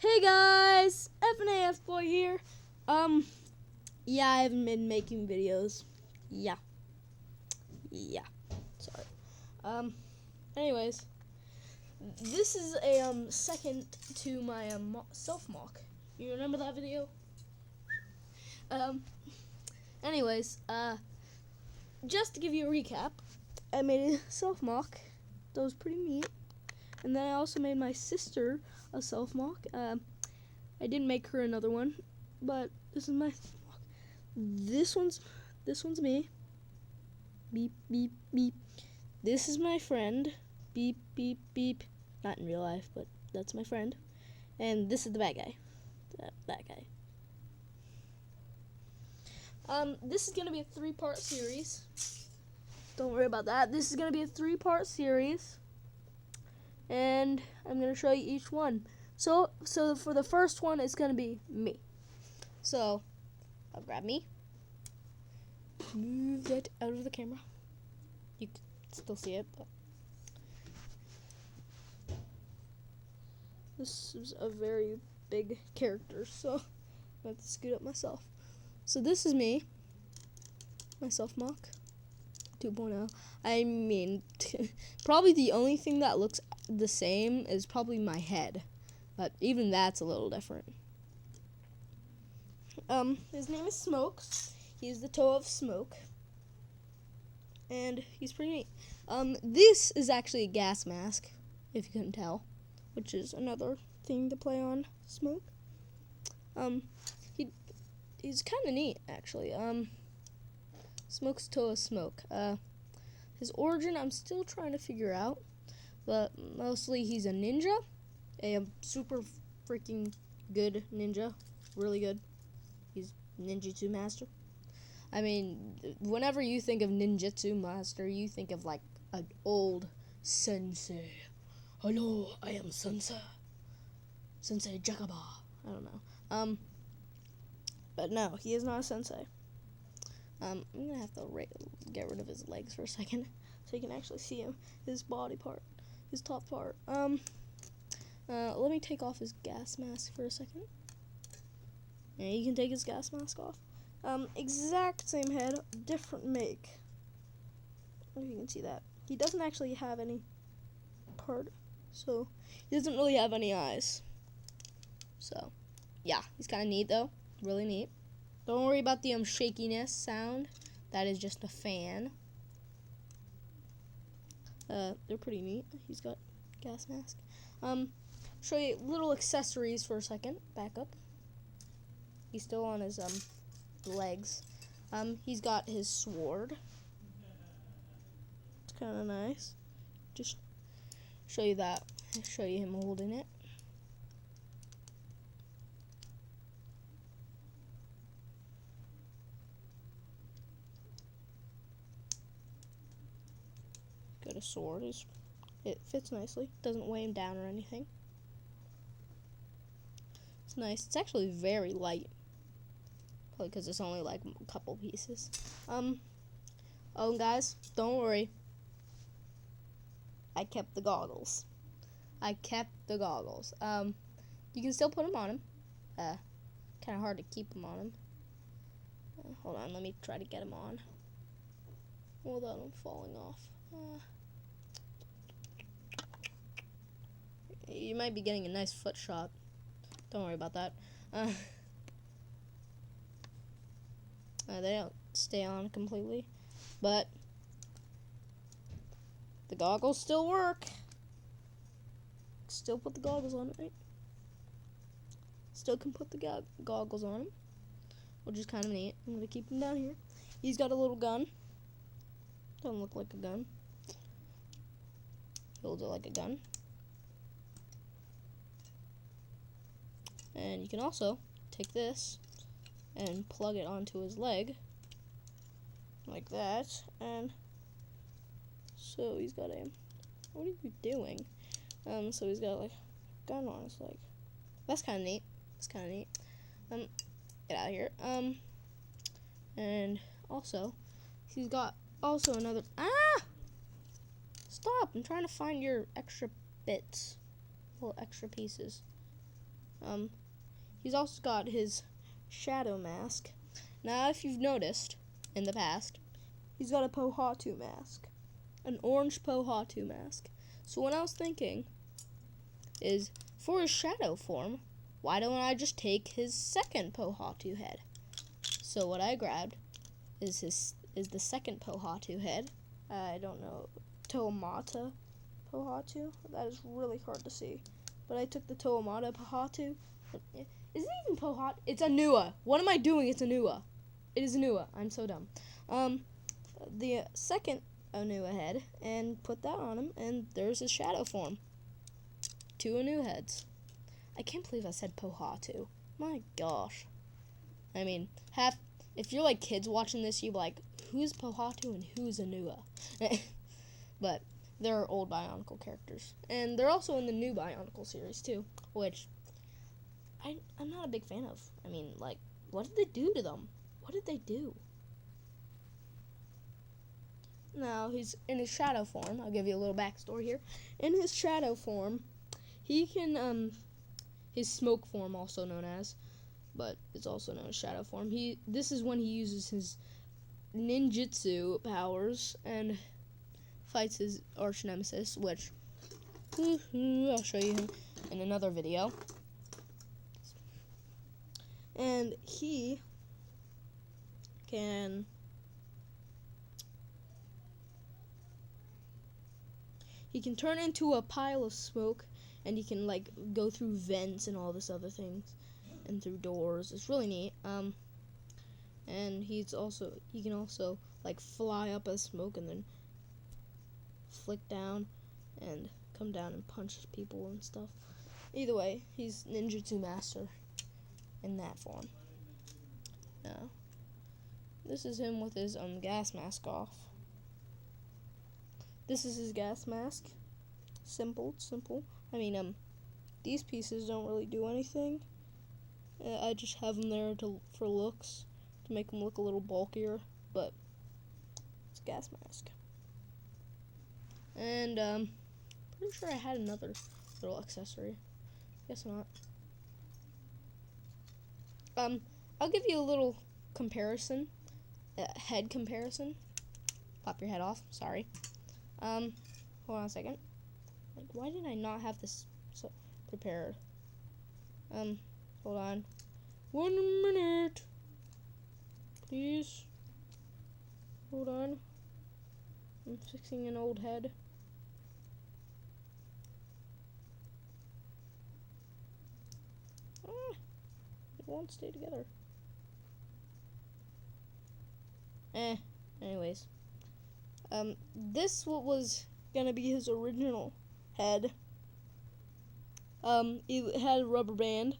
Hey guys, FNAF boy here. Yeah, I haven't been making videos. Yeah. Sorry. Anyways, this is a second to my self mock. You remember that video? Anyways, just to give you a recap, I made a self mock. That was pretty neat. And then I also made my sister a self mock. I didn't make her another one, but this is my self mock. This one's me. Beep beep beep. This is my friend. Beep beep beep. Not in real life, but that's my friend. And this is the bad guy. That guy. This is gonna be a 3-part series. Don't worry about that. This is gonna be a 3-part series. And I'm gonna show you each one. So for the first one, it's gonna be me. So I'll grab me. Move that out of the camera. You can still see it, but this is a very big character, so I have to scoot up myself. So this is me. My self mock 2.0. I mean, probably the only thing that looks the same is probably my head, but even that's a little different. His name is Smokes. He's the toe of smoke, and he's pretty neat. This is actually a gas mask, if you couldn't tell, which is another thing to play on smoke. He's kind of neat, actually. Smoke's toe of smoke. His origin, I'm still trying to figure out, but mostly he's a ninja, a super freaking good ninja, really good. He's ninjutsu master. I mean, whenever you think of ninjutsu master, you think of like an old sensei. Hello, I am Sensei Jakaba. I don't know. But no, he is not a sensei. I'm gonna have to get rid of his legs for a second, so you can actually see him, his body part, his top part. Let me take off his gas mask for a second. Yeah, you can take his gas mask off. Exact same head, different make. If you can see that. He doesn't actually have any part, so he doesn't really have any eyes. So, yeah, he's kind of neat though, really neat. Don't worry about the shakiness sound. That is just a fan. They're pretty neat. He's got gas mask. Show you little accessories for a second. Back up. He's still on his legs. He's got his sword. It's kind of nice. Just show you that. Show you him holding it. Got a sword. It fits nicely. Doesn't weigh him down or anything. It's nice. It's actually very light. Probably because it's only like a couple pieces. Oh, guys, don't worry. I kept the goggles. You can still put them on him. Kind of hard to keep them on him. Hold on, let me try to get him on without him falling off. You might be getting a nice foot shot. Don't worry about that. They don't stay on completely, but the goggles still work. Still put the goggles on, right? Still can put the goggles on him, which is kind of neat. I'm gonna keep him down here. He's got a little gun. Doesn't look like a gun. Holds it like a gun. And you can also take this and plug it onto his leg like that, and so he's got a, what are you doing? So he's got like a gun on his leg. That's kind of neat. Get out of here. And also he's got also another, stop, I'm trying to find your extra bits, little extra pieces. He's also got his shadow mask. Now, if you've noticed in the past, he's got a Pohatu mask, an orange Pohatu mask. So what I was thinking is, for his shadow form, why don't I just take his second Pohatu head? So what I grabbed is the second Pohatu head. I don't know, Toamata Pohatu. That is really hard to see. But I took the Toamata Pohatu. Is it even Pohatu? It's Anua. What am I doing? It's Anua. It is Anua. I'm so dumb. The second Anua head, and put that on him, and there's his shadow form. 2 Anu heads. I can't believe I said Pohatu. My gosh. I mean, if you're like kids watching this, you'd be like, who's Pohatu and who's Anua? But they're old Bionicle characters. And they're also in the new Bionicle series too, which I'm not a big fan of. I mean, like, what did they do to them? What did they do? Now, he's in his shadow form. I'll give you a little backstory here. In his shadow form, he can, his smoke form, also known as, but it's also known as shadow form. This is when he uses his ninjutsu powers and fights his arch nemesis, which I'll show you him in another video. And he can turn into a pile of smoke, and he can like go through vents and all this other things, and through doors. It's really neat. And he can also like fly up as smoke and then flick down and come down and punch people and stuff. Either way, he's ninjutsu master in that form. Now, this is him with his gas mask off. This is his gas mask. Simple. I mean, these pieces don't really do anything. I just have them there for looks, to make them look a little bulkier, but it's a gas mask. And pretty sure I had another little accessory. Guess not. I'll give you a little comparison, head comparison. Pop your head off. Sorry. Hold on a second. Like, why did I not have this prepared? Hold on. 1 minute. Please. Hold on. I'm fixing an old head. It won't stay together. Anyways. This was gonna be his original head. It had a rubber band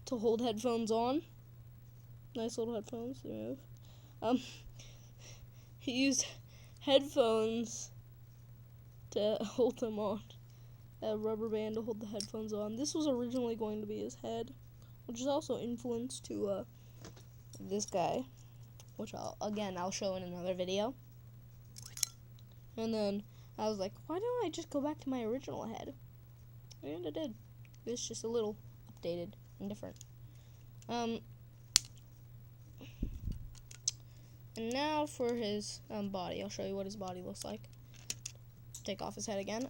to hold headphones on. Nice little headphones to move. He used headphones to hold them on. A rubber band to hold the headphones on. This was originally going to be his head, which is also influenced to this guy, which I'll show in another video. And then I was like, why don't I just go back to my original head? And I did. It's just a little updated and different. And now for his body. I'll show you what his body looks like. Take off his head again.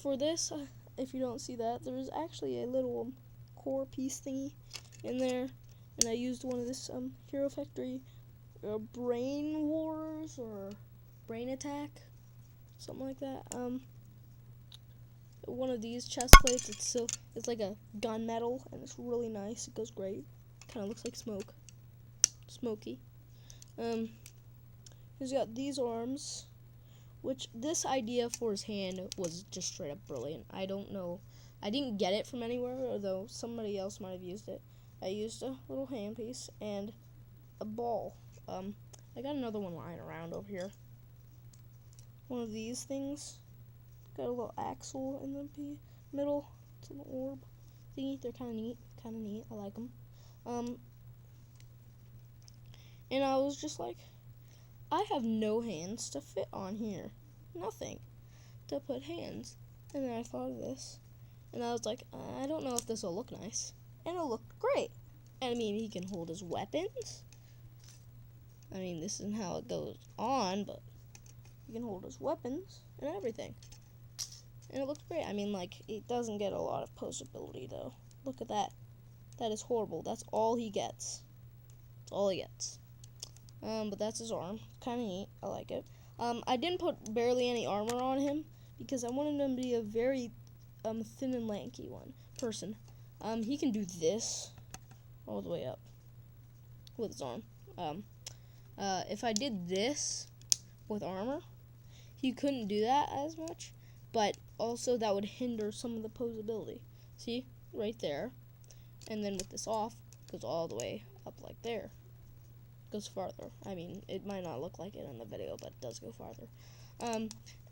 For this, if you don't see that, there is actually a little core piece thingy in there, and I used one of this Hero Factory Brain Wars or Brain Attack, something like that. One of these chest plates. It's like a gunmetal, and it's really nice. It goes great. Kind of looks like smoky. He's got these arms, which this idea for his hand was just straight up brilliant. I don't know. I didn't get it from anywhere, although somebody else might have used it. I used a little handpiece and a ball. I got another one lying around over here. One of these things. Got a little axle in the middle. It's an orb thingy. They're kind of neat. I like them. And I was just like, I have no hands to fit on here. Nothing to put hands. And then I thought of this. And I was like, I don't know if this will look nice. And it'll look great. I mean, he can hold his weapons. I mean, this isn't how it goes on, but he can hold his weapons and everything. And it looks great. I mean, like, it doesn't get a lot of posability, though. Look at that. That is horrible. That's all he gets. That's all he gets. But that's his arm. Kind of neat. I like it. I didn't put barely any armor on him because I wanted him to be a very thin and lanky person. He can do this all the way up with his arm. If I did this with armor, he couldn't do that as much, but also that would hinder some of the posability. See, right there. And then with this off, goes all the way up like there. Goes farther. I mean, it might not look like it in the video, but it does go farther.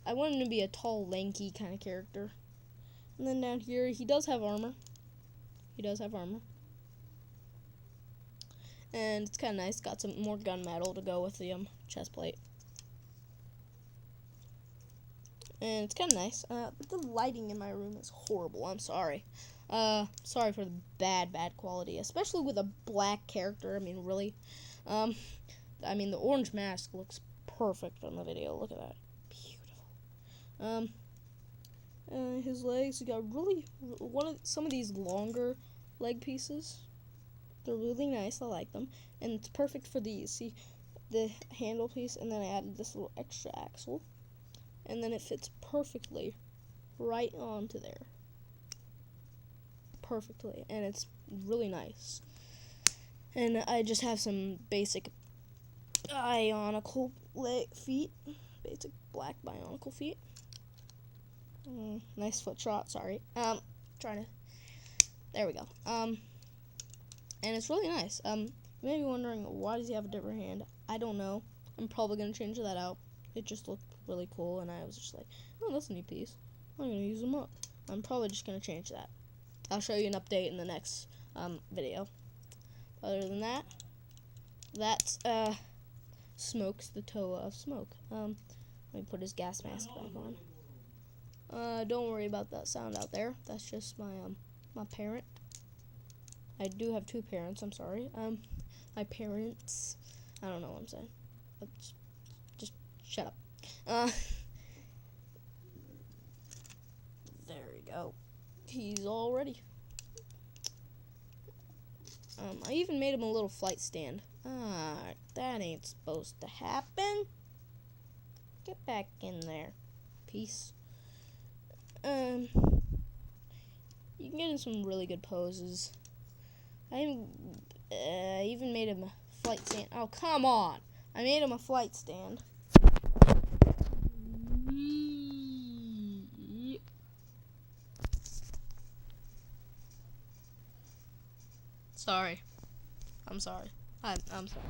I want him to be a tall, lanky kind of character. And then down here, he does have armor. He does have armor. And it's kind of nice. Got some more gunmetal to go with the chest plate. And it's kind of nice. But the lighting in my room is horrible. I'm sorry. Sorry for the bad quality, especially with a black character. I mean, really. I mean, the orange mask looks perfect on the video. Look at that. Beautiful. His legs, he got really, some of these longer leg pieces. They're really nice. I like them. And it's perfect for these. See, the handle piece, and then I added this little extra axle. And then it fits perfectly right onto there. Perfectly. And it's really nice. And I just have some basic Bionicle feet. Basic black Bionicle feet. Nice foot shot, sorry. There we go. And it's really nice. You may be wondering, why does he have a different hand? I don't know. I'm probably going to change that out. It just looked really cool, and I was just like, oh, that's a neat piece. I'm going to use them up. I'm probably just going to change that. I'll show you an update in the next video. Other than that, that's Smokes, the Toa of Smoke. Let me put his gas mask back on. Don't worry about that sound out there. That's just my my parent. I do have two parents. I'm sorry. My parents. I don't know what I'm saying. Just shut up. There we go. He's all ready. I even made him a little flight stand. That ain't supposed to happen. Get back in there. Peace. You can get in some really good poses. I even made him a flight stand. Oh, come on. I made him a flight stand. Sorry. I'm sorry. I'm sorry.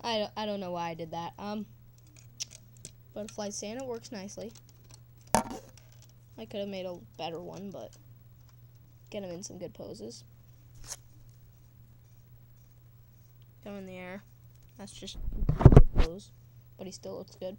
I don't know why I did that. But a flight stand, it works nicely. I could have made a better one, but get him in some good poses. Come in the air. That's just a pose, but he still looks good.